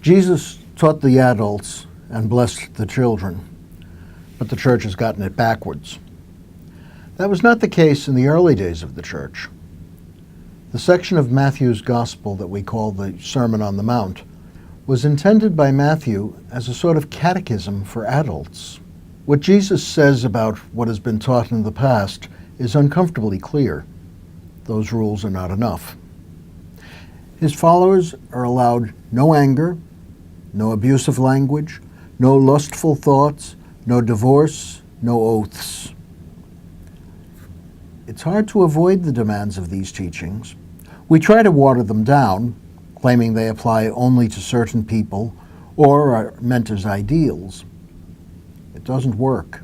Jesus taught the adults and blessed the children, but the church has gotten it backwards. That was not the case in the early days of the church. The section of Matthew's Gospel that we call the Sermon on the Mount was intended by Matthew as a sort of catechism for adults. What Jesus says about what has been taught in the past is uncomfortably clear. Those rules are not enough. His followers are allowed no anger, no abusive language, no lustful thoughts, no divorce, no oaths. It's hard to avoid the demands of these teachings. We try to water them down, claiming they apply only to certain people or are meant as ideals. It doesn't work.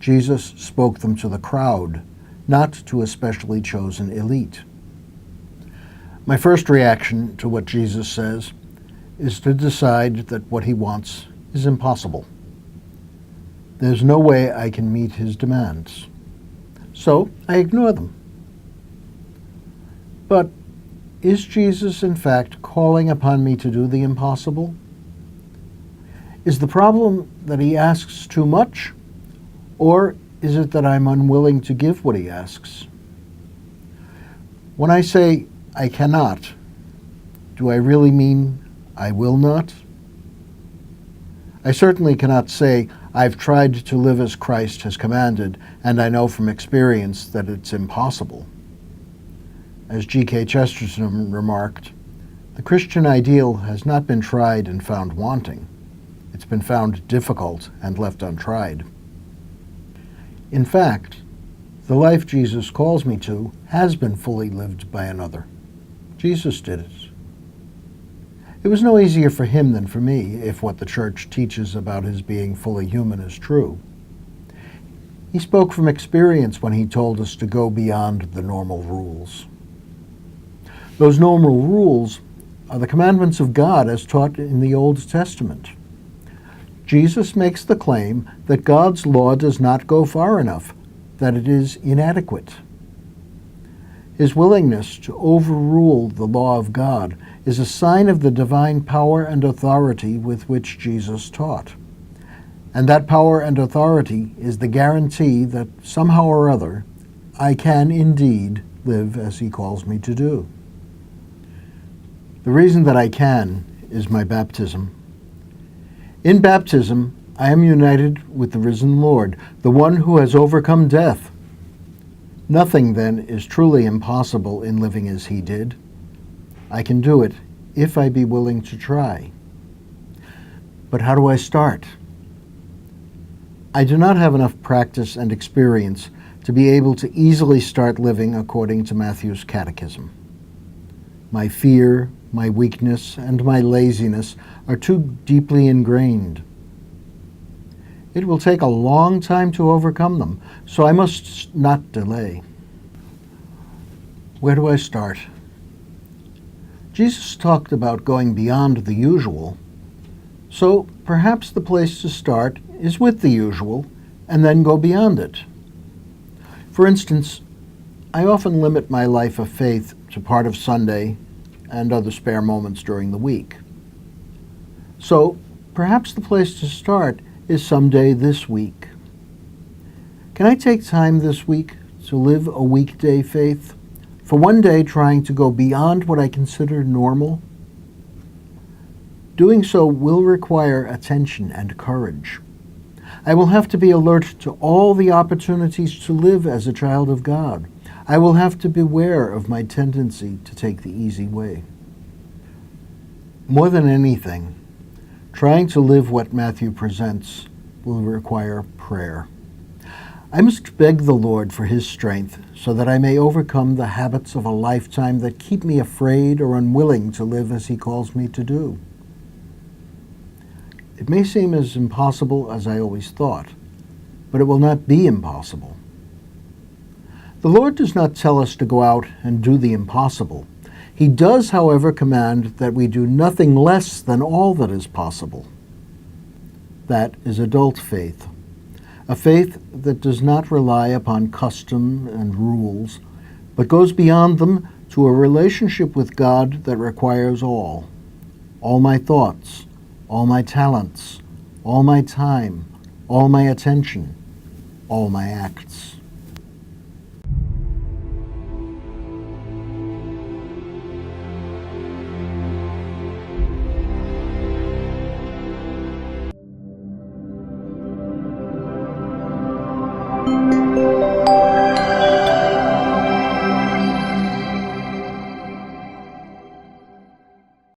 Jesus spoke them to the crowd, not to a specially chosen elite. My first reaction to what Jesus says is to decide that what he wants is impossible. There's no way I can meet his demands. So I ignore them. But is Jesus in fact calling upon me to do the impossible? Is the problem that he asks too much, or is it that I'm unwilling to give what he asks? When I say I cannot, do I really mean I will not? I certainly cannot say I've tried to live as Christ has commanded, and I know from experience that it's impossible. As G.K. Chesterton remarked, the Christian ideal has not been tried and found wanting. It's been found difficult and left untried. In fact, the life Jesus calls me to has been fully lived by another. Jesus did it. It was no easier for him than for me, if what the church teaches about his being fully human is true. He spoke from experience when he told us to go beyond the normal rules. Those normal rules are the commandments of God as taught in the Old Testament. Jesus makes the claim that God's law does not go far enough, that it is inadequate. His willingness to overrule the law of God is a sign of the divine power and authority with which Jesus taught. And that power and authority is the guarantee that somehow or other I can indeed live as he calls me to do. The reason that I can is my baptism. In baptism, I am united with the risen Lord, the one who has overcome death. Nothing, then, is truly impossible in living as he did. I can do it if I be willing to try. But how do I start? I do not have enough practice and experience to be able to easily start living according to Matthew's catechism. My fear, my weakness, and my laziness are too deeply ingrained. It will take a long time to overcome them, so I must not delay. Where do I start? Jesus talked about going beyond the usual, so perhaps the place to start is with the usual and then go beyond it. For instance, I often limit my life of faith to part of Sunday and other spare moments during the week. So perhaps the place to start is someday this week. Can I take time this week to live a weekday faith? For one day trying to go beyond what I consider normal? Doing so will require attention and courage. I will have to be alert to all the opportunities to live as a child of God. I will have to beware of my tendency to take the easy way. More than anything, trying to live what Matthew presents will require prayer. I must beg the Lord for his strength so that I may overcome the habits of a lifetime that keep me afraid or unwilling to live as he calls me to do. It may seem as impossible as I always thought, but it will not be impossible. The Lord does not tell us to go out and do the impossible. He does, however, command that we do nothing less than all that is possible. That is adult faith, a faith that does not rely upon custom and rules, but goes beyond them to a relationship with God that requires all all my thoughts, all my talents, all my time, all my attention, all my acts.